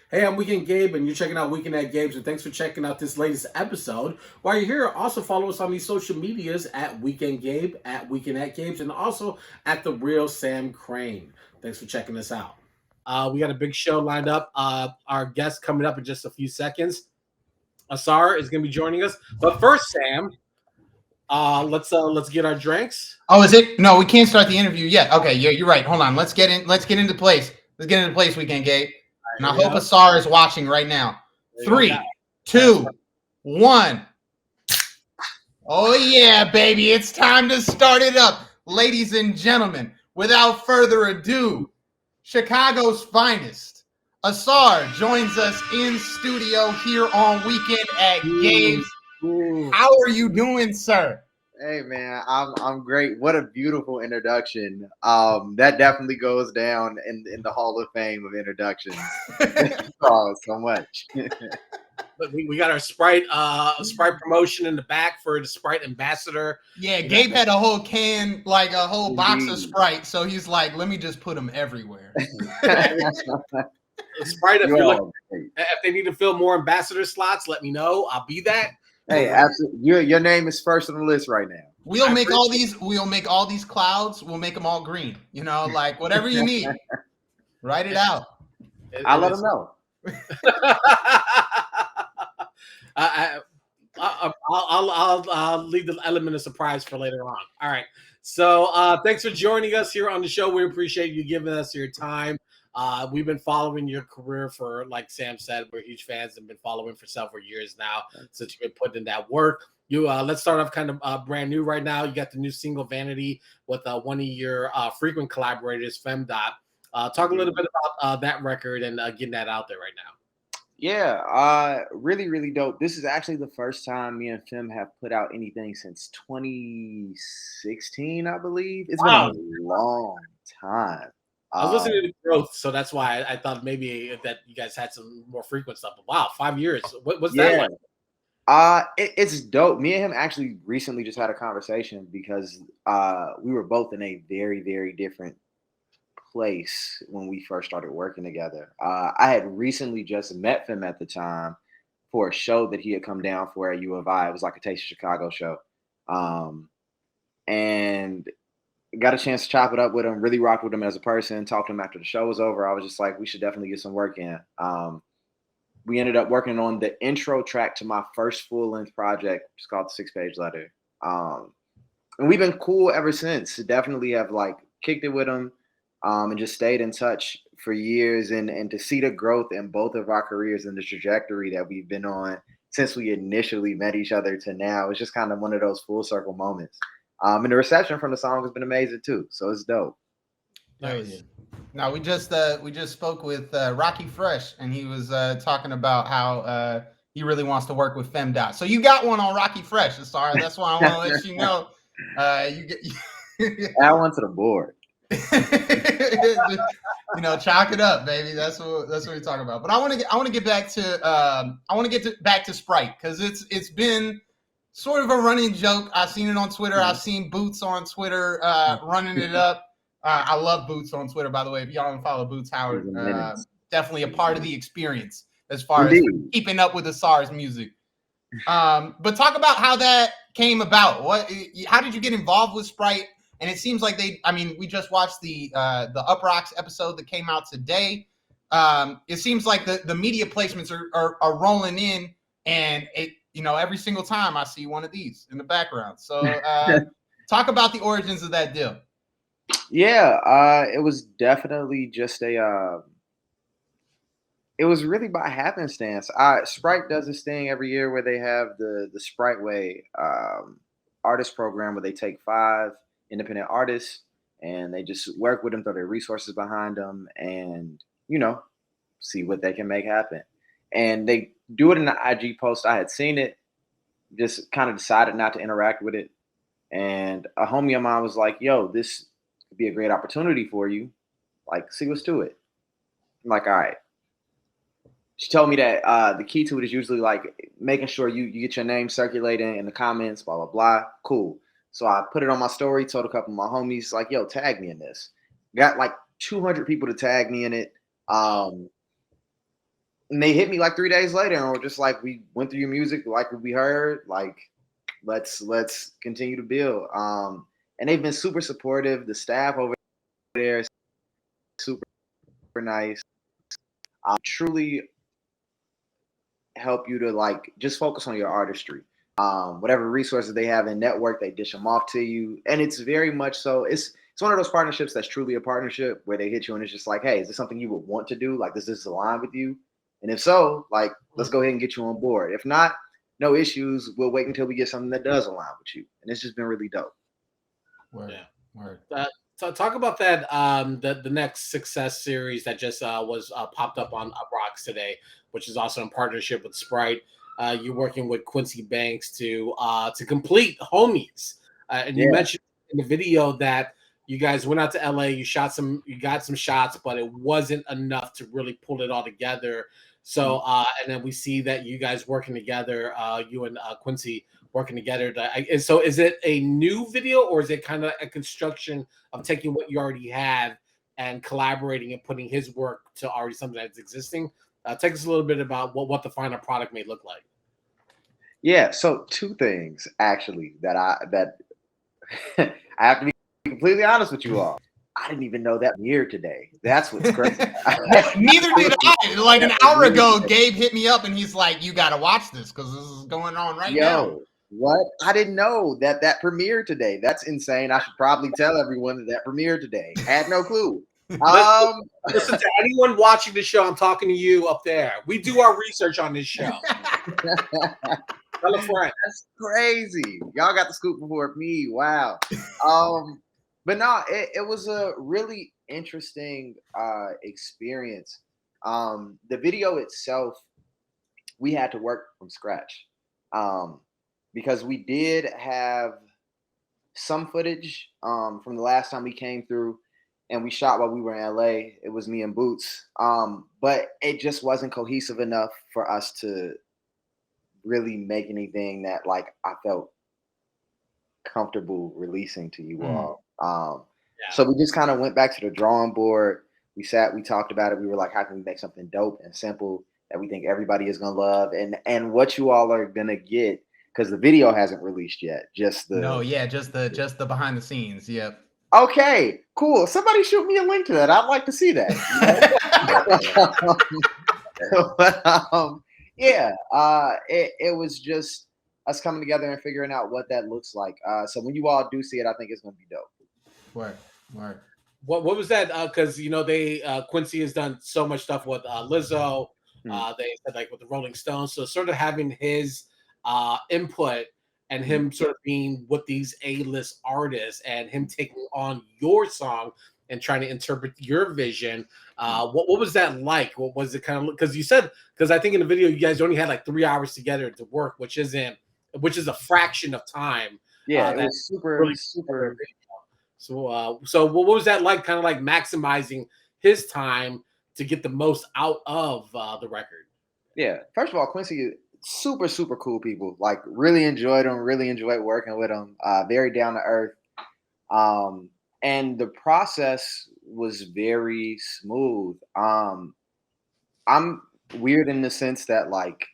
Hey, I'm Weekend Gabe, and you're checking out Weekend at Gabe's, and thanks for checking out this latest episode. While you're here, also follow us on these social medias at Weekend Gabe, at Weekend at Gabe's, and also at The Real Sam Crane. Thanks for checking us out. We got a big show lined up. Our guest coming up in just a few seconds. Ausar is going to be joining us. But first, Sam, let's get our drinks. Oh, is it? No, we can't start the interview yet. Okay, you're right. Hold on. Let's get into place. Let's get into place, Weekend Gabe. And I hope Ausar is watching right now. 3, 2, 1. Oh yeah, baby. It's time to start it up. Ladies and gentlemen, without further ado, Chicago's finest. Ausar joins us in studio here on Weekend at Gabe's. How are you doing, sir? Hey man, I'm great. What a beautiful introduction. That definitely goes down in the Hall of Fame of introductions. Oh, so much. We got our Sprite promotion in the back for the Sprite ambassador. Yeah, Gabe had a whole can, like a whole box of Sprite, so he's like, let me just put them everywhere. Sprite, if they need to fill more ambassador slots, let me know. I'll be that. Hey, absolutely. Your name is first on the list right now. We'll make all these clouds. We'll make them all green. You know, like whatever you need. Write it out. I'll let them know. I'll leave the element of surprise for later on. All right. So thanks for joining us here on the show. We appreciate you giving us your time. We've been following your career for, like Sam said, we're huge fans and been following for several years now since you've been putting in that work. Let's start off kind of brand new right now. You got the new single Vanity with one of your frequent collaborators, Femdot. Talk a little bit about that record and getting that out there right now. Yeah, really, really dope. This is actually the first time me and Fem have put out anything since 2016, I believe. It's been a long time. I was listening to the growth, so that's why I thought maybe that you guys had some more frequent stuff. But wow, 5 years. What's that like? It's dope. Me and him actually recently just had a conversation because we were both in a very, very different place when we first started working together. I had recently just met him at the time for a show that he had come down for at U of I. It was like a Taste of Chicago show. And got a chance to chop it up with him, really rocked with him as a person, talked to him after the show was over. I was just like, we should definitely get some work in. We ended up working on the intro track to my first full-length project. It's called The 6-Page Letter. And we've been cool ever since. Definitely have like kicked it with him and just stayed in touch for years. And to see the growth in both of our careers and the trajectory that we've been on since we initially met each other to now, it's just kind of one of those full circle moments. And the reception from the song has been amazing too, so it's dope. Nice. Now we just spoke with Rocky Fresh, and he was talking about how he really wants to work with Femdot. So you got one on Rocky Fresh, sorry. That's why I want to let you know. Add one to the board. Chalk it up, baby. That's what we're talking about. But I want to get back to Sprite, because it's been sort of a running joke. I've seen it on Twitter. I've seen Boots on Twitter running it up. I love Boots on Twitter, by the way. If y'all don't follow Boots Howard, definitely a part of the experience as far as keeping up with Ausar's music. But talk about how that came about. How did you get involved with Sprite? And it seems like we just watched the Up Rocks episode that came out today. It seems like the media placements are rolling in, and every single time I see one of these in the background. So talk about the origins of that deal. Yeah, it was definitely just it was really by happenstance. Sprite does this thing every year where they have the Sprite Way artist program where they take 5 independent artists and they just work with them, throw their resources behind them, and see what they can make happen. And they do it in the IG post. I had seen it, just kind of decided not to interact with it. And a homie of mine was like, yo, this could be a great opportunity for you. Like, see what's to it. I'm like, all right. She told me that the key to it is usually like making sure you get your name circulating in the comments, blah, blah, blah. Cool. So I put it on my story, told a couple of my homies, like, yo, tag me in this. Got like 200 people to tag me in it. And they hit me like 3 days later and were just like, we went through your music, like what we heard, like let's continue to build. And they've been super supportive. The staff over there is super nice. Truly help you to like just focus on your artistry. Whatever resources they have in network, they dish them off to you. And it's very much so, it's one of those partnerships that's truly a partnership where they hit you and it's just like, hey, is this something you would want to do? Like, does this align with you? And if so, like, let's go ahead and get you on board. If not, no issues. We'll wait until we get something that does align with you. And it's just been really dope. Word. Yeah. Word. So talk about that. The next success series that just was popped up on Rocks today, which is also in partnership with Sprite. You're working with Quincy Banks to complete Homies, and you mentioned in the video that you guys went out to LA. You got some shots, but it wasn't enough to really pull it all together. So, and then we see that you guys working together, you and Quincy working together. And so, is it a new video or is it kind of a construction of taking what you already have and collaborating and putting his work to already something that's existing? Take us a little bit about what the final product may look like. Yeah. So 2 things actually that I have to be completely honest with you all. I didn't even know that premiered today. That's what's crazy. Neither did I. Like an hour ago, Gabe hit me up and he's like, "You got to watch this because this is going on right now." What? I didn't know that premiered today. That's insane. I should probably tell everyone that premiered today. I had no clue. Listen to anyone watching the show. I'm talking to you up there. We do our research on this show. Tell a friend. That's crazy. Y'all got the scoop before me. Wow. But no, it was a really interesting experience. The video itself, we had to work from scratch because we did have some footage from the last time we came through and we shot while we were in LA. It was me and Boots, but it just wasn't cohesive enough for us to really make anything that like I felt comfortable releasing to you all. So we just kind of went back to the drawing board. We sat, we talked about it. We were like, how can we make something dope and simple that we think everybody is gonna love, and what you all are gonna get, because the video hasn't released yet. Just the behind the scenes. Yep. Okay, cool. Somebody shoot me a link to that. I'd like to see that. It was just us coming together and figuring out what that looks like. So when you all do see it, I think it's gonna be dope. Word. What was that? Because they Quincy has done so much stuff with Lizzo. They said like with the Rolling Stones. So sort of having his input and him sort of being with these A-list artists and him taking on your song and trying to interpret your vision. What was that like? What was it kind of? Because I think in the video you guys only had like 3 hours together to work, which is a fraction of time. Yeah, it was super. So what was that like? Kind of like maximizing his time to get the most out of the record. Yeah. First of all, Quincy, super cool people. Like really enjoyed them. Really enjoyed working with them. Very down to earth. And the process was very smooth. I'm weird in the sense that like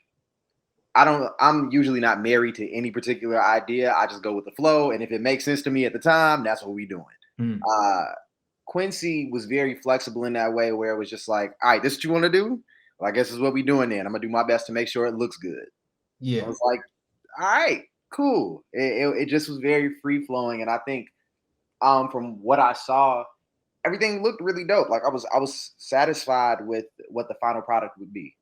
I'm usually not married to any particular idea. I just go with the flow. And if it makes sense to me at the time, that's what we're doing. Quincy was very flexible in that way where it was just like, all right, this is what you want to do? Well, I guess this is what we're doing then. I'm going to do my best to make sure it looks good. Yeah. I was like, all right, cool. It just was very free flowing. And I think from what I saw, everything looked really dope. Like I was satisfied with what the final product would be.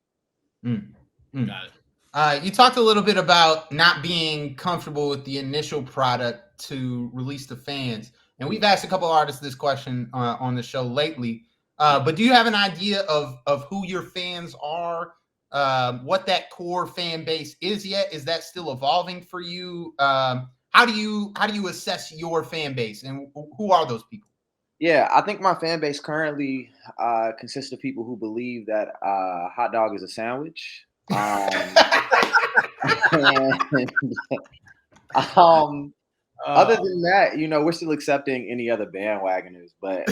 Got it. You talked a little bit about not being comfortable with the initial product to release to fans. And we've asked a couple of artists this question on the show lately. But do you have an idea of who your fans are? What that core fan base is yet? Is that still evolving for you? How do you assess your fan base and who are those people? Yeah, I think my fan base currently consists of people who believe that hot dog is a sandwich. Other than that, we're still accepting any other bandwagoners, but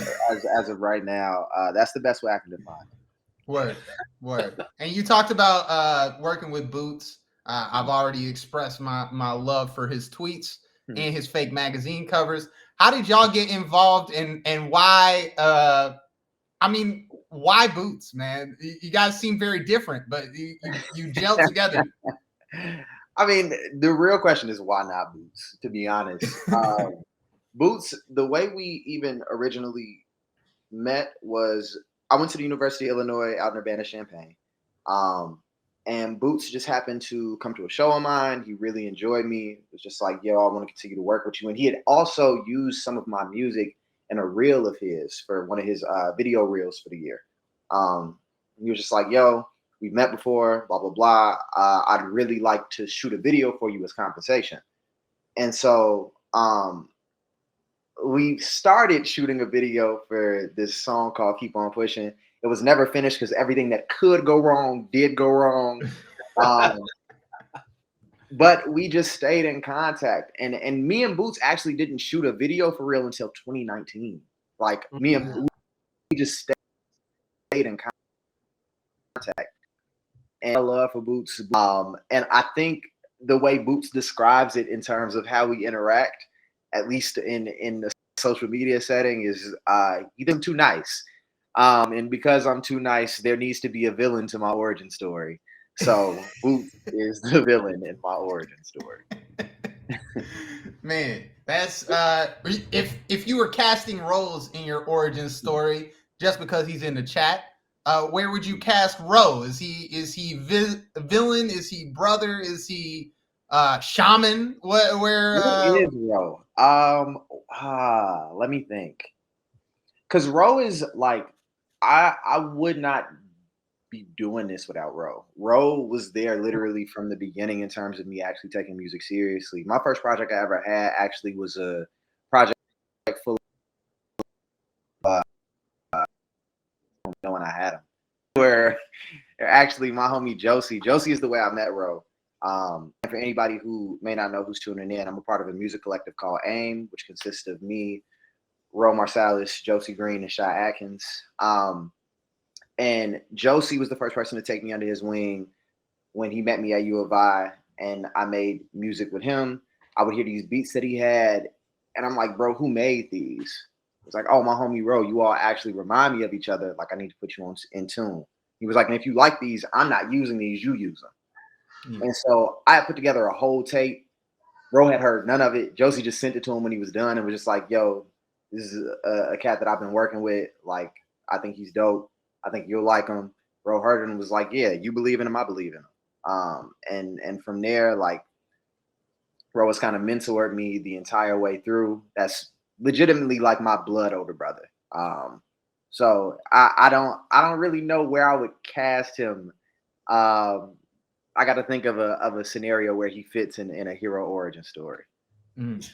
as of right now, that's the best way I can define it. Word, word. And you talked about working with Boots. I've already expressed my love for his tweets and his fake magazine covers. How did y'all get involved, and why? I mean, why Boots, man? You guys seem very different, but you gel together. I mean, the real question is why not Boots, to be honest. Boots, the way we even originally met was I went to the University of Illinois out in Urbana-Champaign. And Boots just happened to come to a show of mine. He really enjoyed me. It was just like, yo, I want to continue to work with you. And he had also used some of my music in a reel of his for one of his video reels for the year. He was just like, yo, we've met before, blah, blah, blah. I'd really like to shoot a video for you as compensation. And so we started shooting a video for this song called Keep On Pushing. It was never finished because everything that could go wrong did go wrong. But we just stayed in contact. And me and Boots actually didn't shoot a video for real until 2019. Like me and Boots, we just stayed in contact. And I love for Boots. And I think the way Boots describes it in terms of how we interact, at least in the social media setting, is you think I'm too nice. And because I'm too nice, there needs to be a villain to my origin story. So Boots is the villain in my origin story. Man, that's if you were casting roles in your origin story just because he's in the chat, where would you cast Ro? Is he villain? Is he brother? Is he shaman? Where is Ro? Let me think. Because Ro is like, I would not be doing this without Ro. Ro was there literally from the beginning in terms of me actually taking music seriously. My first project I ever had actually was a project full of when I had him. Where actually my homie Josie is the way I met Ro. And for anybody who may not know who's tuning in, I'm a part of a music collective called AIM, which consists of me, Ro Marsalis, Josie Green, and Shy Atkins. And Josie was the first person to take me under his wing when he met me at U of I, and I made music with him. I would hear these beats that he had, and I'm like, bro, who made these? It's like, oh, my homie Ro, you all actually remind me of each other. Like, I need to put you in tune. He was like, and if you like these, I'm not using these, you use them. Mm. And so I put together a whole tape. Ro had heard none of it. Josie just sent it to him when he was done and was just like, yo, this is a cat that I've been working with. Like, I think he's dope. I think you'll like him. Ro heard it and was like, yeah, you believe in him, I believe in him. And from there, like, Ro has kind of mentored me the entire way through. That's legitimately like my blood older brother. So I don't really know where I would cast him. I got to think of a scenario where he fits in a hero origin story. Mm.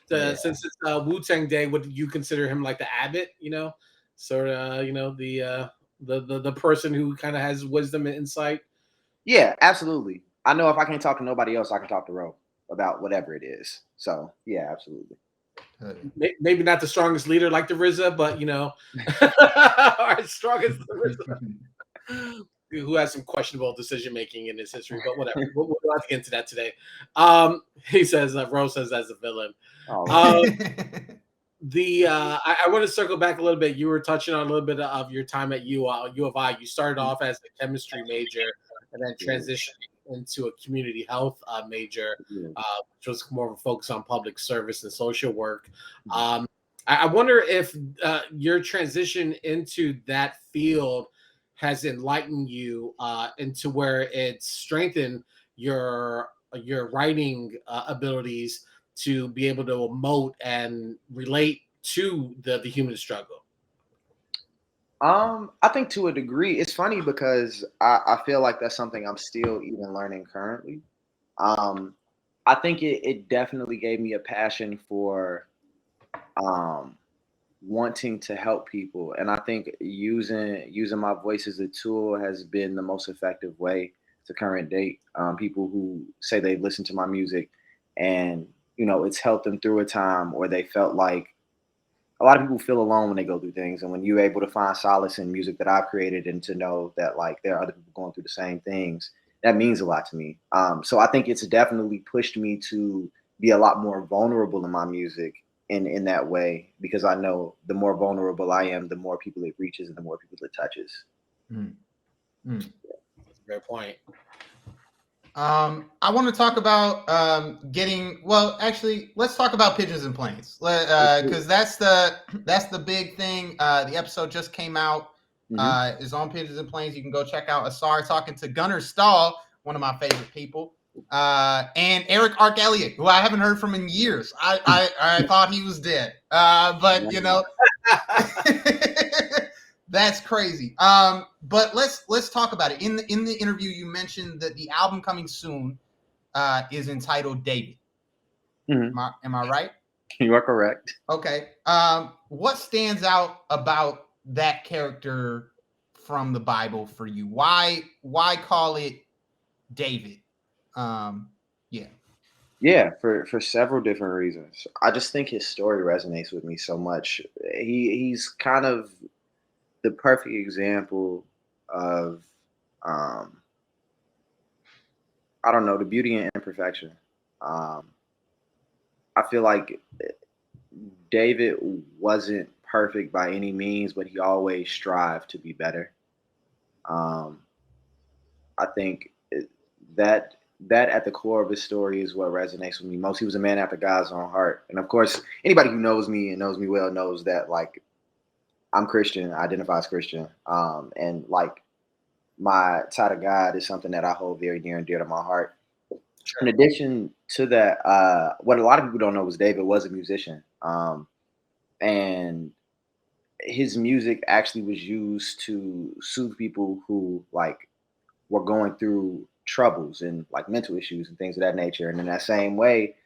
Since it's Wu-Tang Day, would you consider him like the abbot? You know, sort of, the person who kind of has wisdom and insight. Yeah, absolutely. I know if I can't talk to nobody else, I can talk to Ro about whatever it is. So yeah, absolutely. Maybe not the strongest leader like the RZA, but our strongest RZA, who has some questionable decision making in his history. But whatever, we'll have to get into that today. He says Ro says as a villain. I want to circle back a little bit. You were touching on a little bit of your time at U of I. You started off as a chemistry major and then transitioned into a community health major, which was more of a focus on public service and social work. I wonder if your transition into that field has enlightened you into where it's strengthened your writing abilities to be able to emote and relate to the human struggle. I think to a degree. It's funny because I feel like that's something I'm still even learning currently. I think it definitely gave me a passion for wanting to help people. And I think using my voice as a tool has been the most effective way to current date. People who say they listen to my music and, it's helped them through a time, or they felt like, a lot of people feel alone when they go through things, and when you're able to find solace in music that I've created, and to know that like there are other people going through the same things, that means a lot to me. So I think it's definitely pushed me to be a lot more vulnerable in my music in that way, because I know the more vulnerable I am, the more people it reaches and the more people it touches. That's a great point. I want to talk about let's talk about Pigeons and Planes, because that's the big thing. The episode just came out, is on Pigeons and Planes. You can go check out Ausar talking to Gunnar Stahl, one of my favorite people, and Eric Ark Elliott, who I haven't heard from in years. I thought he was dead, but you know. That's crazy. But let's talk about it. In the interview, you mentioned that the album coming soon is entitled David. Am I right? You are correct. Okay. What stands out about that character from the Bible for you? Why call it David? Yeah, for several different reasons. I just think his story resonates with me so much. He's kind of the perfect example of I don't know, the beauty and imperfection. I feel like David wasn't perfect by any means, but he always strived to be better. I think that at the core of his story is what resonates with me most. He was a man after God's own heart. And of course, anybody who knows me and knows me well knows that like I'm Christian, I identify as Christian. And like my tie to God is something that I hold very near and dear to my heart. In addition to that, what a lot of people don't know was David was a musician. And his music actually was used to soothe people who like were going through troubles and like mental issues and things of that nature. And in that same way,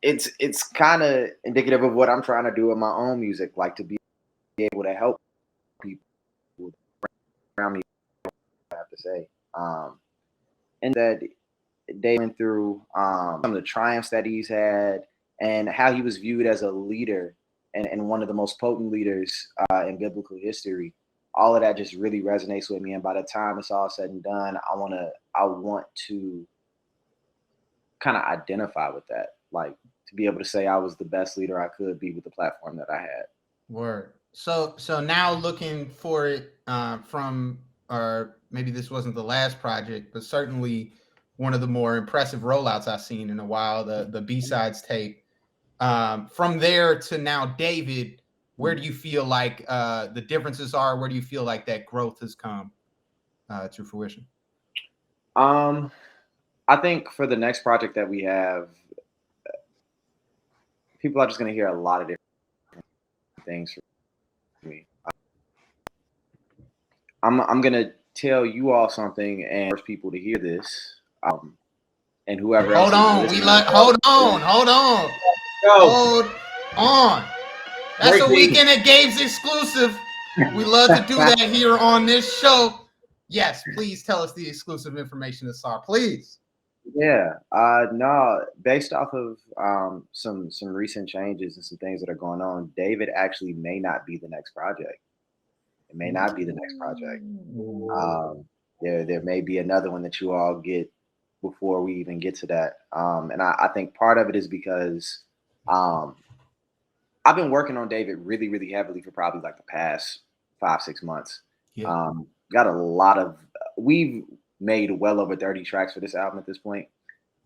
it's kind of indicative of what I'm trying to do in my own music, like to be able to help people around me, I have to say. And that they went through some of the triumphs that he's had and how he was viewed as a leader and one of the most potent leaders in biblical history. All of that just really resonates with me. And by the time it's all said and done, I want to kind of identify with that, like to be able to say I was the best leader I could be with the platform that I had. Word. So now looking for it from, or maybe this wasn't the last project, but certainly one of the more impressive rollouts I've seen in a while, the B-sides tape. From there to now, David, where do you feel like the differences are? Where do you feel like that growth has come to fruition? I think for the next project that we have, people are just going to hear a lot of different things from me. I'm going to tell you all something, and first people to hear this, and whoever else. Hold on. That's a Weekend at Gabe's exclusive. We love to do that here on this show. Yes, please tell us the exclusive information, Ausar, please. Yeah, no, based off of some recent changes and some things that are going on, David actually may not be the next project. It may not be the next project. There may be another one that you all get before we even get to that. And I think part of it is because I've been working on David really, really heavily for probably like the past 5-6 months. Yeah. We've made well over 30 tracks for this album at this point.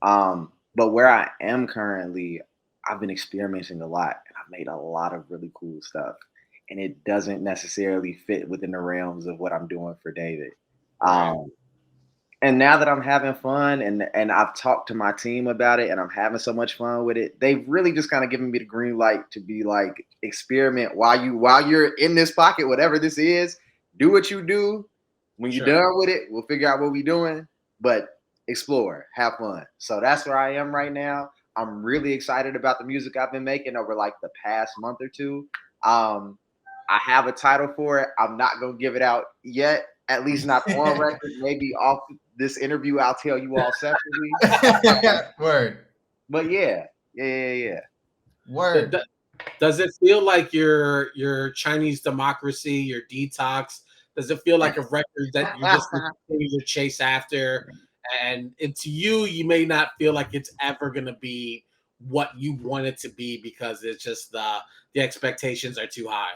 But where I am currently, I've been experimenting a lot, and I've made a lot of really cool stuff. And it doesn't necessarily fit within the realms of what I'm doing for David. And now that I'm having fun and I've talked to my team about it and I'm having so much fun with it, they've really just kind of given me the green light to be like, experiment while you're in this pocket, whatever this is, do what you do. When you're done with it, we'll figure out what we're doing, but explore, have fun. So that's where I am right now. I'm really excited about the music I've been making over like the past month or two. I have a title for it. I'm not going to give it out yet, at least not on record. Maybe off this interview, I'll tell you all separately. Word. But yeah. Word. Does it feel like your Chinese democracy, your detox? Does it feel like a record that you're just continue to chase after? And to you, you may not feel like it's ever gonna be what you want it to be because it's just the expectations are too high.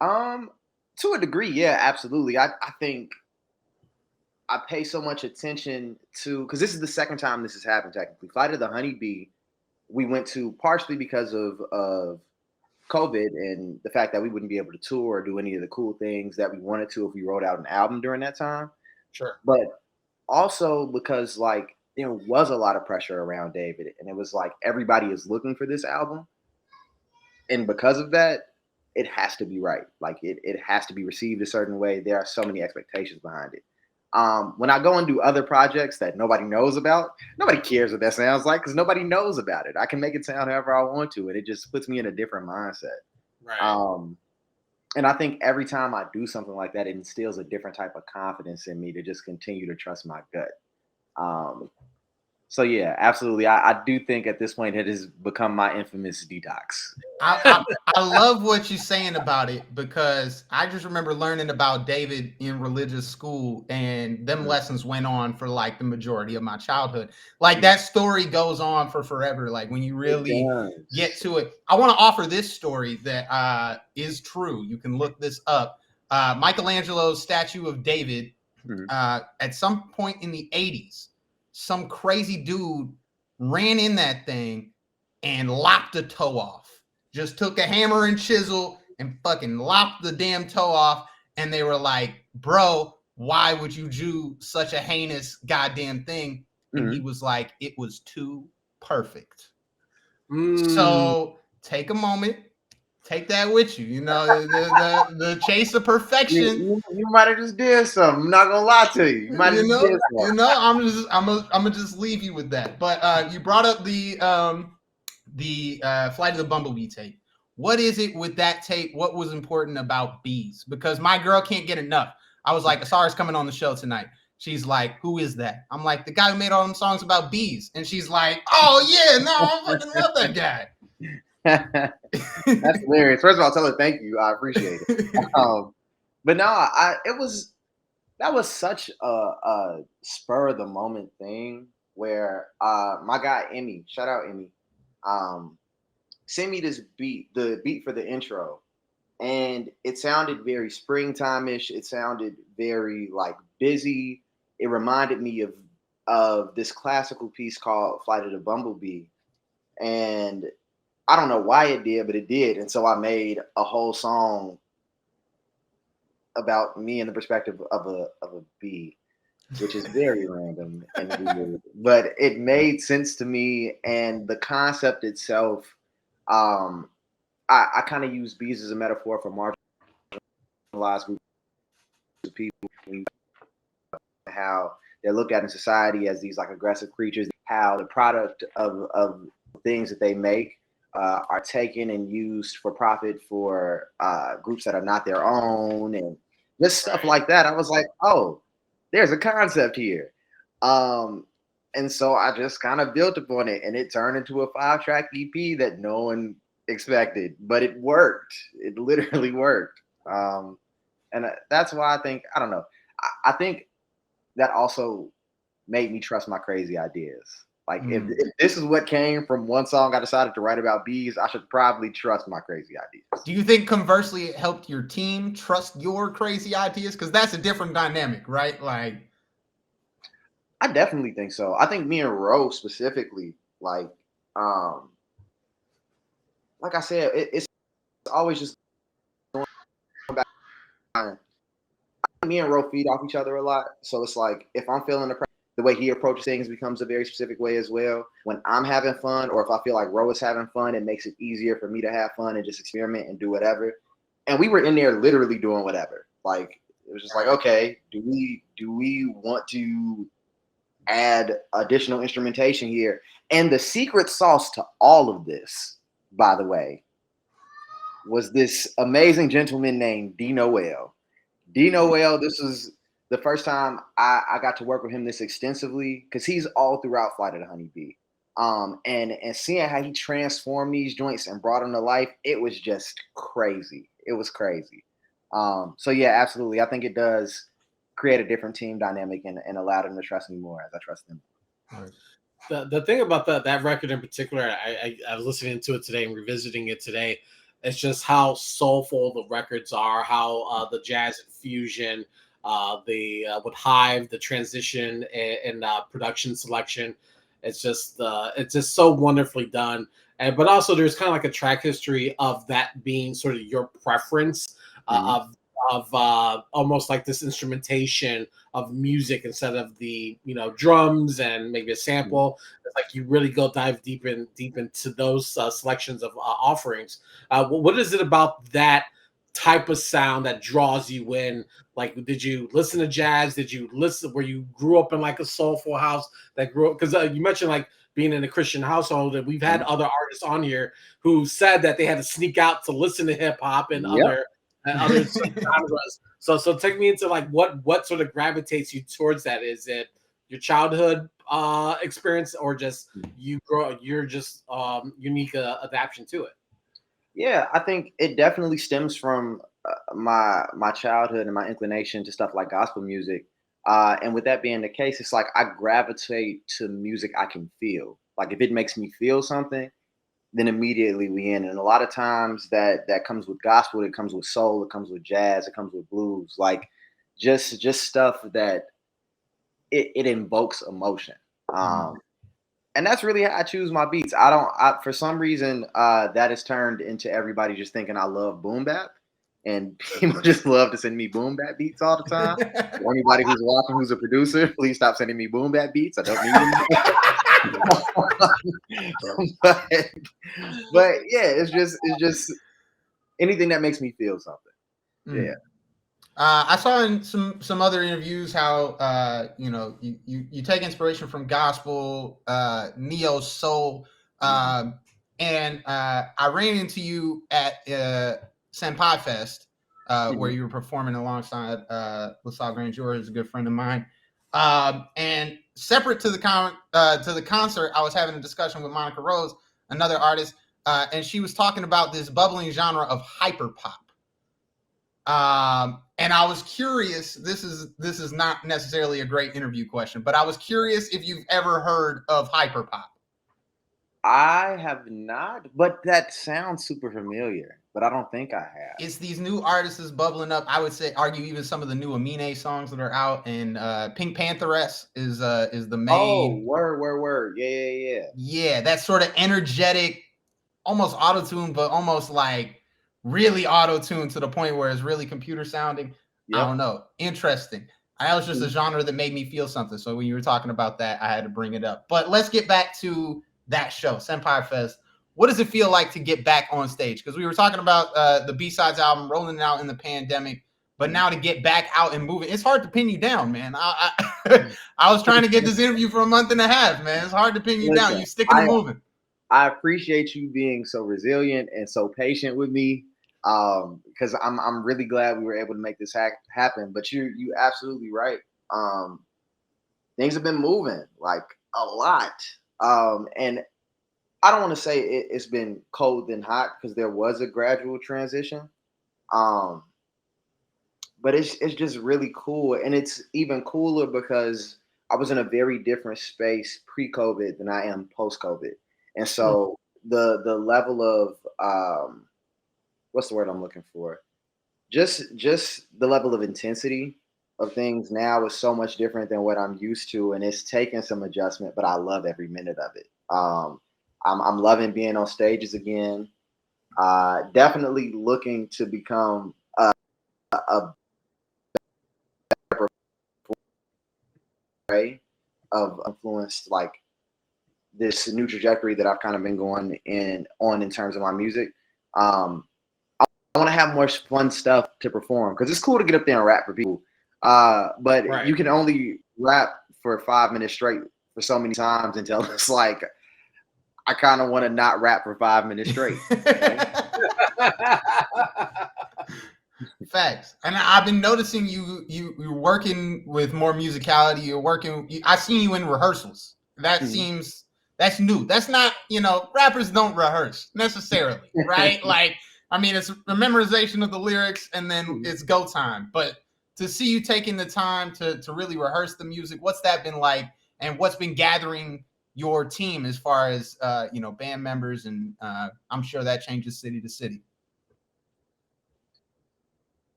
Um, to a degree, yeah, absolutely. I think I pay so much attention to because this is the second time this has happened. Technically, Flight of the Honeybee, we went to partially because of COVID and the fact that we wouldn't be able to tour or do any of the cool things that we wanted to if we wrote out an album during that time. Sure. But also because like there was a lot of pressure around David, and it was like everybody is looking for this album, and because of that, it has to be right. Like it has to be received a certain way. There are so many expectations behind it. When I go and do other projects that nobody knows about, nobody cares what that sounds like because nobody knows about it. I can make it sound however I want to, and it just puts me in a different mindset. Right. And I think every time I do something like that, it instills a different type of confidence in me to just continue to trust my gut. So yeah, absolutely. I do think at this point it has become my infamous detox. I love what you're saying about it because I just remember learning about David in religious school, and them lessons went on for like the majority of my childhood. Like that story goes on for forever. Like when you really get to it. I want to offer this story that is true. You can look this up. Michelangelo's statue of David, at some point in the 80s, some crazy dude ran in that thing and lopped a toe off. Just took a hammer and chisel and fucking lopped the damn toe off. And they were like, bro, why would you do such a heinous goddamn thing? And he was like, it was too perfect. So take a moment. Take that with you. You know, the chase of perfection. You might have just did something. I'm not gonna lie to you. You might have just did something. I'm gonna just leave you with that. But you brought up the Flight of the Bumblebee tape. What is it with that tape? What was important about bees? Because my girl can't get enough. I was like, Ausar's coming on the show tonight. She's like, who is that? I'm like, the guy who made all them songs about bees. And she's like, oh yeah, no, I fucking love that guy. That's hilarious. First of all, tell her thank you. I appreciate it. But no, that was such a spur of the moment thing where my guy Emmy, shout out Emmy, sent me this beat, the beat for the intro, and it sounded very springtime-ish. It sounded very like busy. It reminded me of this classical piece called Flight of the Bumblebee, and I don't know why it did, but it did. And so I made a whole song about me in the perspective of a bee, which is very random and weird, but it made sense to me. And the concept itself, I kind of use bees as a metaphor for marginalized groups of people, how they're looked at in society as these like aggressive creatures, how the product of things that they make are taken and used for profit for groups that are not their own, and just stuff like that. I was like, oh, there's a concept here. And so I just kind of built upon it, and it turned into a 5-track EP that no one expected, but it worked. It literally worked. And that's why I think, I don't know, I think that also made me trust my crazy ideas. Like if this is what came from one song I decided to write about bees, I should probably trust my crazy ideas. Do you think conversely it helped your team trust your crazy ideas? Because that's a different dynamic, right? Like, I definitely think so. I think me and Ro specifically, like I said, it's always just going back. Me and Ro feed off each other a lot. So it's like if I'm feeling the way he approaches things becomes a very specific way as well. When I'm having fun, or if I feel like Ro is having fun, it makes it easier for me to have fun and just experiment and do whatever. And we were in there literally doing whatever. Like it was just like, okay, do we want to add additional instrumentation here? And the secret sauce to all of this, by the way, was this amazing gentleman named D Noel. D Noel, this is the first time I got to work with him this extensively, because he's all throughout Flight of the Honeybee. And seeing how he transformed these joints and brought them to life, it was just crazy. It was crazy. So yeah, absolutely. I think it does create a different team dynamic and allow them to trust me more as I trust them. The thing about that record in particular, I was listening to it today and revisiting it today. It's just how soulful the records are, how the jazz infusion, with Hive, the transition and production selection. It's just so wonderfully done. But also there's kind of like a track history of that being sort of your preference of almost like this instrumentation of music instead of the drums and maybe a sample. It's like you really go dive deep into those selections of offerings. What is it about that type of sound that draws you in? Like, did you listen to jazz? Did you listen where you grew up in like a soulful house that grew up? Because you mentioned like being in a Christian household, and we've had other artists on here who said that they had to sneak out to listen to hip hop and other genres. So take me into like what sort of gravitates you towards that. Is it your childhood experience, or just you're just unique adaptation to it? Yeah, I think it definitely stems from my childhood and my inclination to stuff like gospel music. And with that being the case, it's like I gravitate to music I can feel. Like if it makes me feel something, then immediately we in. And a lot of times that comes with gospel, it comes with soul, it comes with jazz, it comes with blues, like just stuff that it invokes emotion. And that's really how I choose my beats. For some reason, that has turned into everybody just thinking I love boom bap. And people just love to send me boom bap beats all the time. For anybody who's watching, who's a producer, please stop sending me boom bap beats. I don't need them. but yeah, it's just anything that makes me feel something. Yeah. I saw in some other interviews how you take inspiration from gospel, neo soul, and I ran into you at Senpai Fest, where you were performing alongside LaSalle Grandeur, who's a good friend of mine. And separate to the concert, I was having a discussion with Monica Rose, another artist, and she was talking about this bubbling genre of hyperpop. And I was curious. This is not necessarily a great interview question, but I was curious if you've ever heard of hyperpop. I have not, but that sounds super familiar. But I don't think I have. It's these new artists bubbling up. I would say, argue even some of the new Amine songs that are out, and Pink Pantheress is the main. Oh, word. Yeah. Yeah, that sort of energetic, almost auto-tune, but almost like really auto-tuned to the point where it's really computer sounding. Yep. I don't know. Interesting. That was just a genre that made me feel something. So when you were talking about that, I had to bring it up. But let's get back to that show, Senpai Fest. What does it feel like to get back on stage? Because we were talking about the B-Sides album rolling it out in the pandemic, but now to get back out and moving, it's hard to pin you down, man. I was trying to get this interview for a month and a half, man. It's hard to pin you down. You sticking to moving. I appreciate you being so resilient and so patient with me, because I'm really glad we were able to make this happen. But you absolutely right. Things have been moving like a lot, and I don't want to say it's been cold and hot, because there was a gradual transition. But it's just really cool. And it's even cooler because I was in a very different space pre-COVID than I am post-COVID. And so the level of what's the word I'm looking for? Just the level of intensity of things now is so much different than what I'm used to. And it's taken some adjustment, but I love every minute of it. I'm loving being on stages again. Definitely looking to become a better way of influence, like this new trajectory that I've kind of been going on in terms of my music. I want to have more fun stuff to perform, because it's cool to get up there and rap for people. But you can only rap for 5 minutes straight for so many times until it's like, I kind of want to not rap for 5 minutes straight. Facts. And I've been noticing you're working with more musicality. I've seen you in rehearsals. That That's new. That's not, rappers don't rehearse necessarily, right? Like, I mean, it's a memorization of the lyrics and then it's go time. But to see you taking the time to really rehearse the music, what's that been like? And what's been gathering your team as far as, band members? And I'm sure that changes city to city.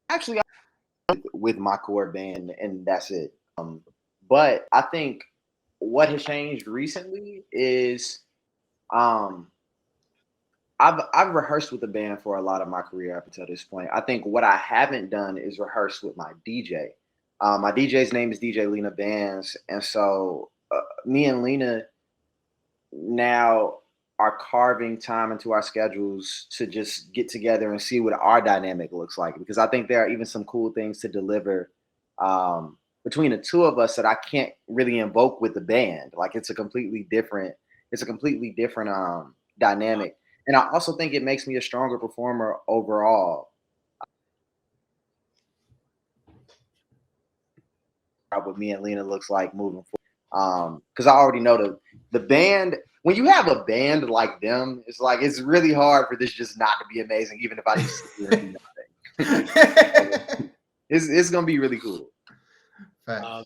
Actually, with my core band, and that's it. But I think what has changed recently is I've rehearsed with the band for a lot of my career up until this point. I think what I haven't done is rehearse with my DJ. My DJ's name is DJ Lena Bands, and so me and Lena now are carving time into our schedules to just get together and see what our dynamic looks like. Because I think there are even some cool things to deliver between the two of us that I can't really invoke with the band. Like it's a completely different dynamic. And I also think it makes me a stronger performer overall. What me and Lena looks like moving forward. Because I already know the band. When you have a band like them, it's like it's really hard for this just not to be amazing, even if I just sit here and do nothing. It's gonna be really cool. I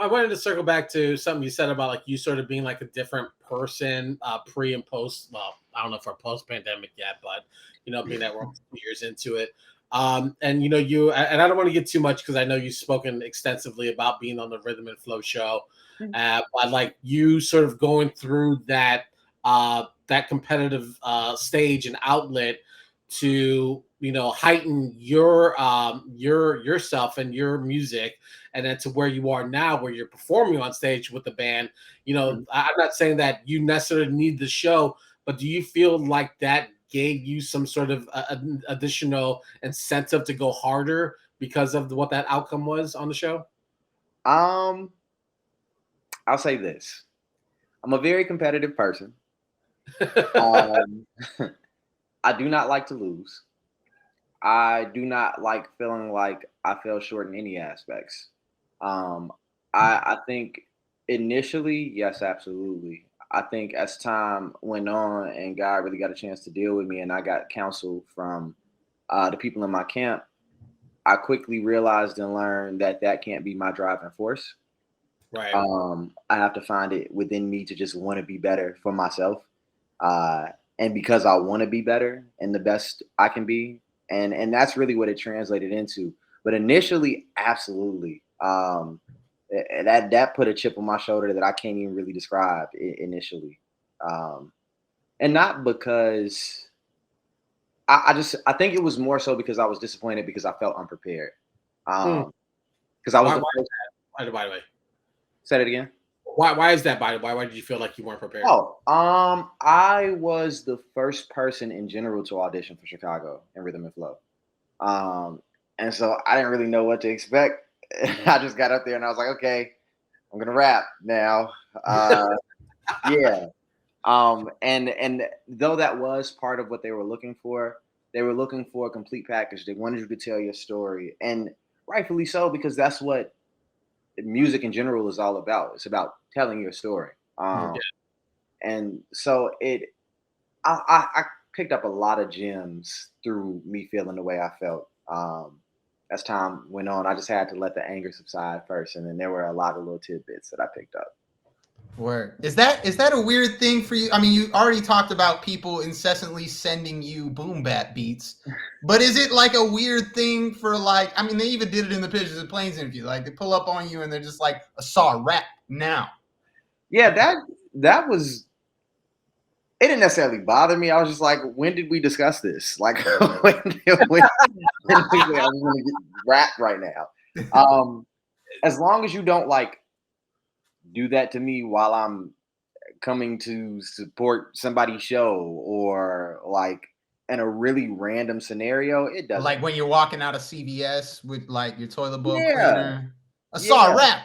wanted to circle back to something you said about like you sort of being like a different person pre and post. Well, I don't know if we're post pandemic yet, but being that we're 2 years into it. And you and I don't want to get too much because I know you've spoken extensively about being on the Rhythm and Flow show, but like you sort of going through that competitive stage and outlet to heighten yourself and your music, and then to where you are now, where you're performing on stage with the band. I'm not saying that you necessarily need the show, but do you feel like that gave you some sort of additional incentive to go harder because of what that outcome was on the show? I'll say this. I'm a very competitive person. I do not like to lose. I do not like feeling like I fell short in any aspects. I think initially, yes, absolutely. I think as time went on and God really got a chance to deal with me and I got counsel from the people in my camp, I quickly realized and learned that can't be my driving force. Right. I have to find it within me to just want to be better for myself. And because I want to be better and the best I can be. And that's really what it translated into. But initially, absolutely. That put a chip on my shoulder that I can't even really describe initially. And not because I think it was more so because I was disappointed because I felt unprepared. Because I was by the way. Say it again. Why is that, by the way? Why did you feel like you weren't prepared? I was the first person in general to audition for Chicago in Rhythm and Flow. And so I didn't really know what to expect. I just got up there and I was like, okay, I'm gonna rap now. Yeah. And though that was part of what they were looking for a complete package. They wanted you to tell your story, and rightfully so, because that's what music in general is all about. It's about telling your story. And so I picked up a lot of gems through me feeling the way I felt. As time went on, I just had to let the anger subside first, and then there were a lot of little tidbits that I picked up. Word. Is that a weird thing for you? I mean, you already talked about people incessantly sending you boom bap beats, but is it like a weird thing for like? I mean, they even did it in the Pictures and Planes interview. Like they pull up on you and they're just like, "Ausar, rap now." Yeah, that was. It didn't necessarily bother me. I was just like, when did we discuss this? Like, when I was going to rap right now. As long as you don't like do that to me while I'm coming to support somebody's show or like in a really random scenario, it doesn't. Like when you're walking out of CVS with like your toilet bowl Yeah. cleaner. Ausar, rap.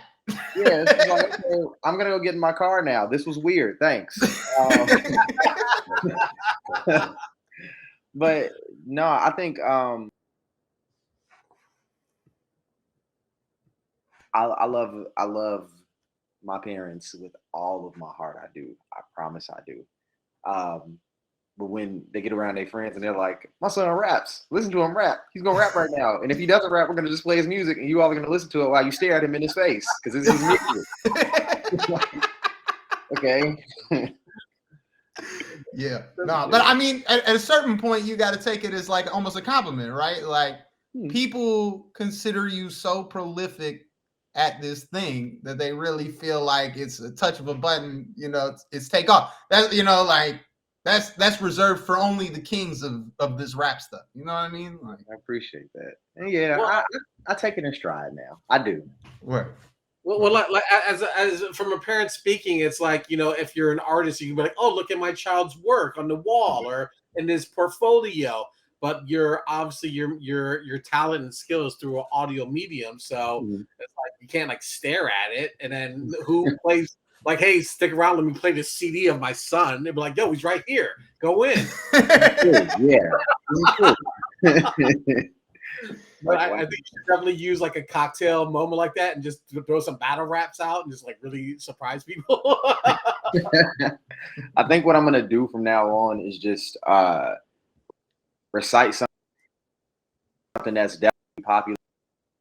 Yeah, it's like, okay, I'm gonna go get in my car now. This was weird. Thanks. But no, I think I love my parents with all of my heart. I do. I promise I do. But when they get around their friends and they're like, my son raps, listen to him rap. He's going to rap right now. And if he doesn't rap, we're going to just play his music and you all are going to listen to it while you stare at him in his face because this is his music. Okay. Yeah. No, but I mean, at a certain point, you got to take it as like almost a compliment, right? Like people consider you so prolific at this thing that they really feel like it's a touch of a button, it's take off. That, like that's reserved for only the kings of this rap stuff. You know what I mean? Like, I appreciate that. And yeah, I take it in stride now. I do. Where? Well, like as from a parent speaking, it's like, if you're an artist, you can be like, oh, look at my child's work on the wall or in his portfolio. But you're obviously your talent and skills through an audio medium, so it's like you can't like stare at it. And then who plays like, hey, stick around, let me play this CD of my son. They'd be like, yo, he's right here, go in. Yeah. But I think you should definitely use like a cocktail moment like that and just throw some battle raps out and just like really surprise people. I think what I'm gonna do from now on is just recite something that's definitely popular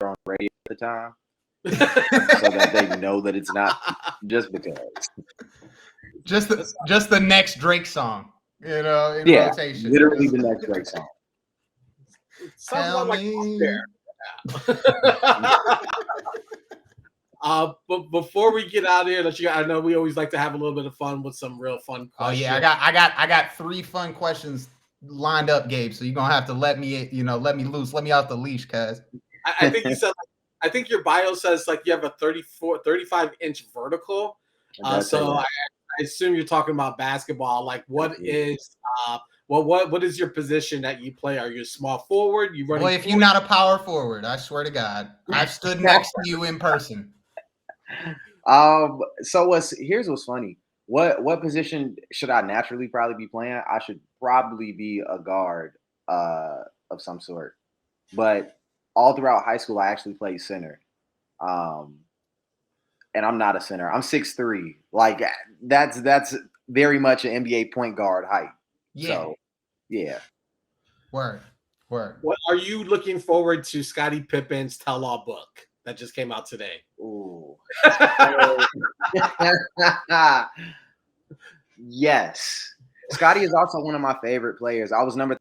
on radio at the time, so that they know that it's not just because. Just the next Drake song, in rotation. Literally the next Drake song. Sounds like but before we get out of here, I know we always like to have a little bit of fun with some real fun questions. Oh yeah, I got 3 fun questions lined up, Gabe. So you're gonna have to let me loose, let me off the leash, cuz. I think you said, I think your bio says like you have a 35-inch vertical. So I assume you're talking about basketball. Like, what is what is your position that you play? Are you a small forward? You running? Well, if you're not a power forward, I swear to God, I've stood next to you in person. So here's what's funny. What position should I naturally probably be playing? I should probably be a guard of some sort. But all throughout high school, I actually played center. And I'm not a center. I'm 6'3". Like that's very much an NBA point guard height. Yeah. So, yeah. Word. What are you looking forward to? Scottie Pippen's tell-all book that just came out today. Ooh. Yes. Scottie is also one of my favorite players. I was number.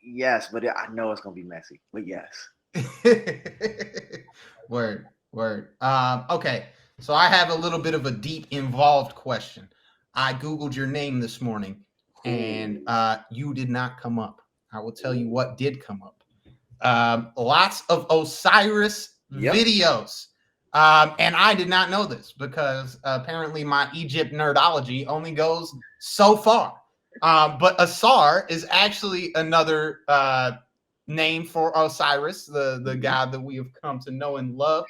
Yes, but I know it's gonna be messy. But yes. Word. Okay. So I have a little bit of a deep involved question. I Googled your name this morning and you did not come up. I will tell you what did come up. Lots of Osiris videos. And I did not know this because apparently my Egypt nerdology only goes so far. But Ausar is actually another name for Osiris, the god that we have come to know and love.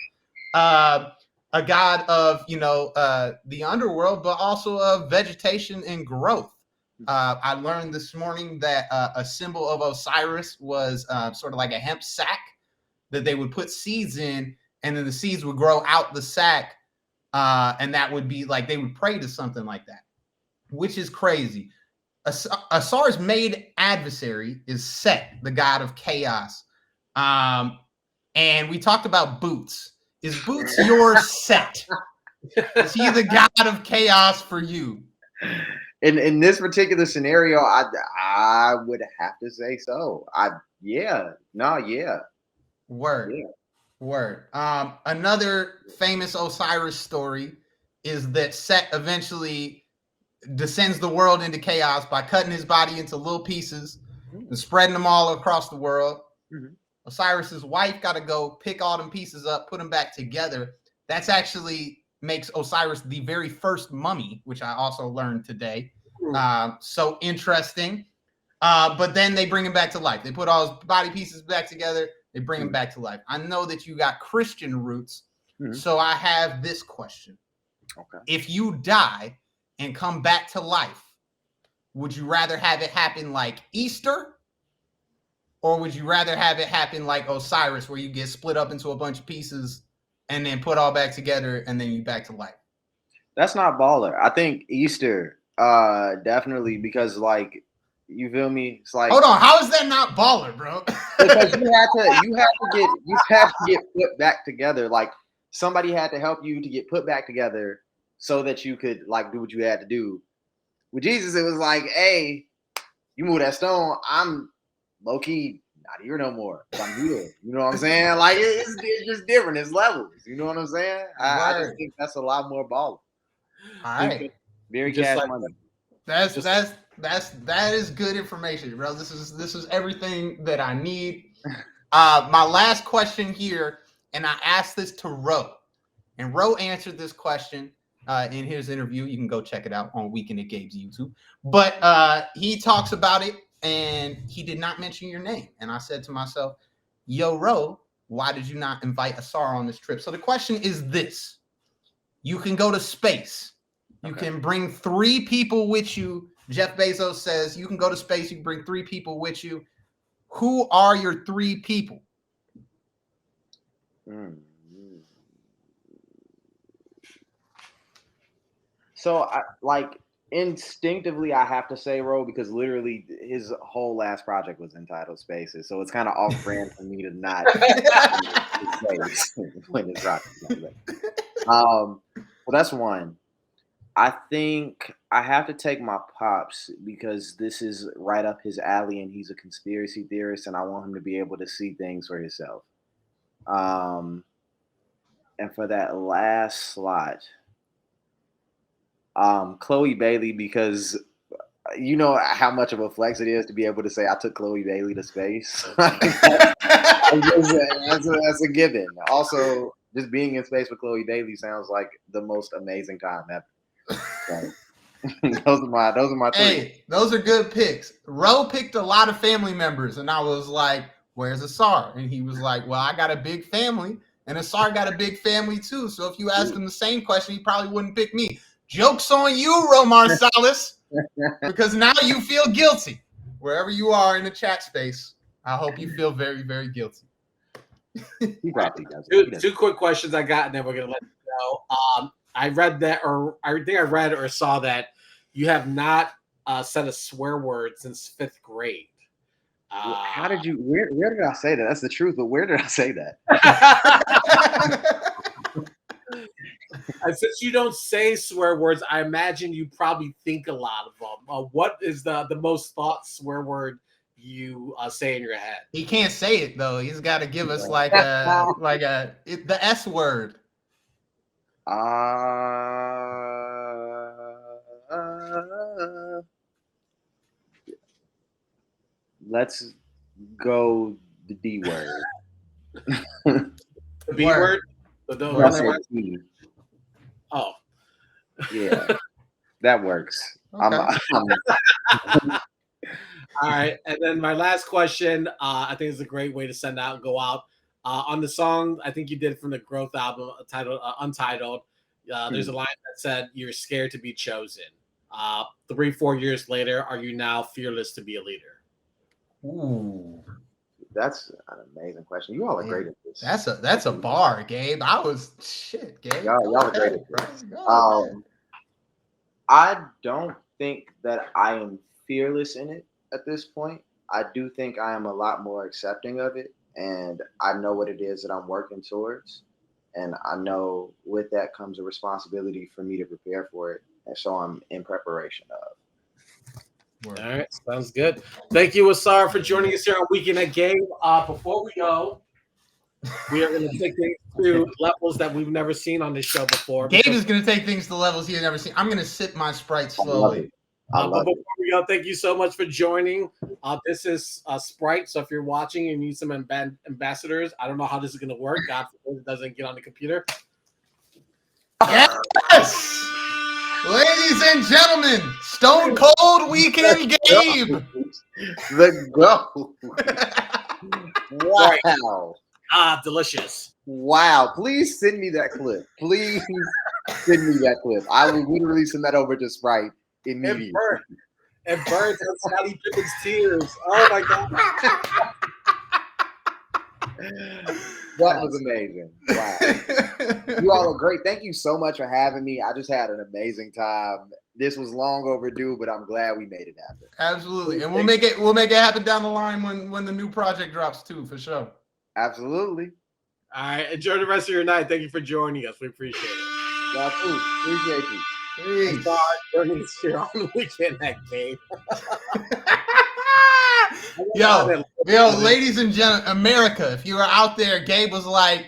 A god of, the underworld, but also of vegetation and growth. I learned this morning that a symbol of Osiris was sort of like a hemp sack that they would put seeds in, and then the seeds would grow out the sack, and that would be like they would pray to something like that, which is crazy. Asar's main adversary is Set, the god of chaos. And we talked about Boots. Is Boots your Set? Is he the god of chaos for you? In this particular scenario, I would have to say so. Yeah. Word. Another famous Osiris story is that Set eventually descends the world into chaos by cutting his body into little pieces and spreading them all across the world. Osiris's wife got to go pick all them pieces up, put them back together. That's actually makes Osiris the very first mummy, which I also learned today. So interesting. But then they bring him back to life. They put all his body pieces back together. They bring him back to life. I know that you got Christian roots. So I have this question. Okay. If you die and come back to life, would you rather have it happen like Easter Or would you rather have it happen like Osiris, where you get split up into a bunch of pieces and then put all back together and then you back to life? That's not baller. I think Easter, definitely, because like, you feel me? It's like, hold on, how is that not baller, bro? because you have to get put back together. Like, somebody had to help you to get put back together so that you could like do what you had to do. With Jesus, it was like, hey, you move that stone, I'm low key not here no more. I'm here. You know what I'm saying? Like, it's just different. It's levels. You know what I'm saying? I just think that's a lot more baller. All right. Very Just cash like, money. That is good information, bro. This is everything that I need. My last question here, and I asked this to Ro, and Ro answered this question in his interview. You can go check it out on Weekend Gabe's YouTube. But he talks about it, and he did not mention your name. And I said to myself, yo, Ro, why did you not invite Ausar on this trip? So the question is this. You can go to space. You can bring 3 people with you. Jeff Bezos says you can go to space. You can bring 3 people with you. Who are your 3 people? So, instinctively, I have to say Ro, because literally his whole last project was entitled Spaces. So it's kind of off brand for me to not say when it's rocking. Well, that's one. I think I have to take my pops, because this is right up his alley and he's a conspiracy theorist, and I want him to be able to see things for himself. And for that last slot, Chloe Bailey, because you know how much of a flex it is to be able to say I took Chloe Bailey to space. That's a given. Also, just being in space with Chloe Bailey sounds like the most amazing time ever. So, those are my 3. Hey, those are good picks. Ro picked a lot of family members, and I was like, where's Ausar? And he was like, well, I got a big family, and Ausar got a big family too. So if you asked him the same question, he probably wouldn't pick me. Joke's on you, Ro Marsalis, because now you feel guilty. Wherever you are in the chat space, I hope you feel very, very guilty. Two quick questions I got, and then we're going to let you go. I read that, or I think I read or saw that you have not said a swear word since 5th grade. How did you? Where did I say that? That's the truth, but where did I say that? And since you don't say swear words, I imagine you probably think a lot of them. What is the most thought swear word you say in your head? He can't say it though. He's got to give us the S word. Let's go the D word. The B word? Oh. Yeah. That works. Okay. All right. And then my last question, I think is a great way to send out and go out. On the song, I think you did from the Growth album titled Untitled, there's a line that said, you're scared to be chosen. 3-4 years later, are you now fearless to be a leader? Ooh. That's an amazing question. You all are great at this. That's a bar, Gabe. Gabe. Y'all are great at this. I don't think that I am fearless in it at this point. I do think I am a lot more accepting of it, and I know what it is that I'm working towards, and I know with that comes a responsibility for me to prepare for it, and so I'm in preparation of. All right, sounds good. Thank you, Ausar, for joining us here on Weekend Gabe. Before we go, we are going to take things to levels that we've never seen on this show before. Gabe is going to take things to levels he's never seen. I'm going to sip my Sprite slowly. But before we go, thank you so much for joining. This is Sprite, so if you're watching and you need some ambassadors, I don't know how this is going to work. God forbid it doesn't get on the computer. Yes! Ladies and gentlemen, Stone Cold Weekend Gabe. The go. Wow. Delicious. Wow. Please send me that clip. Please send me that clip. I will literally send that over to Sprite immediately. It burns on Scottie Pippen's tears. Oh my God. That was amazing. Wow. You all are great. Thank you so much for having me. I just had an amazing time. This was long overdue, but I'm glad we made it happen. Absolutely. And we'll make it happen down the line when the new project drops too, for sure. Absolutely. All right. Enjoy the rest of your night. Thank you for joining us. We appreciate it. Y'all too. Appreciate you. Peace. Joining us here on the Weekend Gabe. Yo, ladies and gentlemen, America, if you are out there, Gabe was like,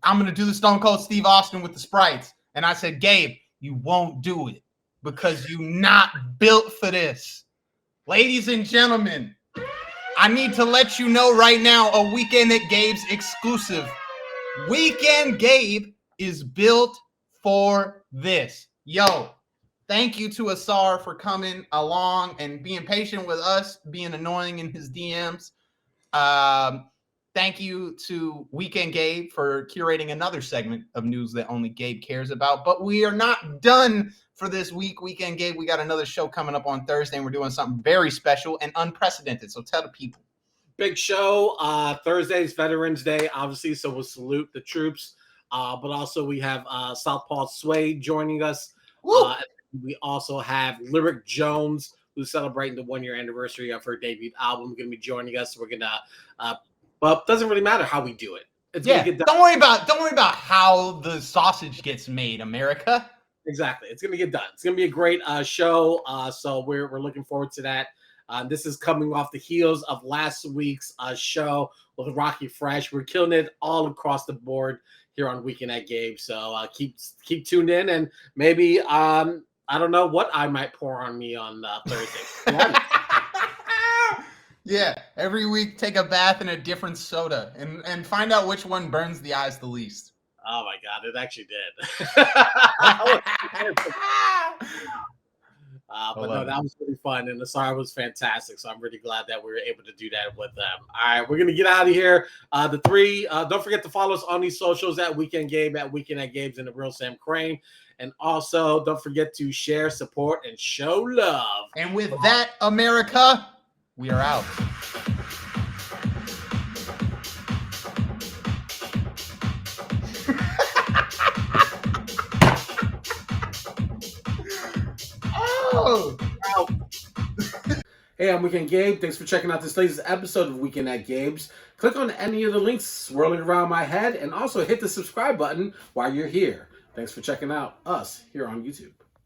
I'm going to do the Stone Cold Steve Austin with the Sprites. And I said, Gabe, you won't do it because you're not built for this. Ladies and gentlemen, I need to let you know right now, a Weekend at Gabe's exclusive. Weekend Gabe is built for this. Yo, thank you to Ausar for coming along and being patient with us, being annoying in his DMs. Thank you to Weekend Gabe for curating another segment of news that only Gabe cares about. But we are not done for this week, Weekend Gabe. We got another show coming up on Thursday, and we're doing something very special and unprecedented. So tell the people. Big show. Thursday's Veterans Day, obviously, so we'll salute the troops. But also we have Southpaw Sway joining us. We also have Lyric Jones, who's celebrating the 1-year anniversary of her debut album, going to be joining us. We're going to, but it doesn't really matter how we do it. It's gonna get done. Don't worry about how the sausage gets made, America. Exactly. It's going to get done. It's going to be a great show. So we're looking forward to that. This is coming off the heels of last week's show with Rocky Fresh. We're killing it all across the board here on Weekend at Gabe. So keep tuned in, and maybe I don't know what I might pour on me on Thursday. Yeah, every week take a bath in a different soda and find out which one burns the eyes the least. Oh my God, it actually did. But no, that was really fun, and Ausar was fantastic. So I'm really glad that we were able to do that with them. All right, we're gonna get out of here. The three. Don't forget to follow us on these socials at Weekend Gabe, at Weekend at Gabe's, and the Real Sam Crane. And also, don't forget to share, support, and show love. And with that, America, we are out. Hey, I'm Weekend Gabe. Thanks for checking out this latest episode of Weekend at Gabe's. Click on any of the links swirling around my head, and also hit the subscribe button while you're here. Thanks for checking out us here on YouTube.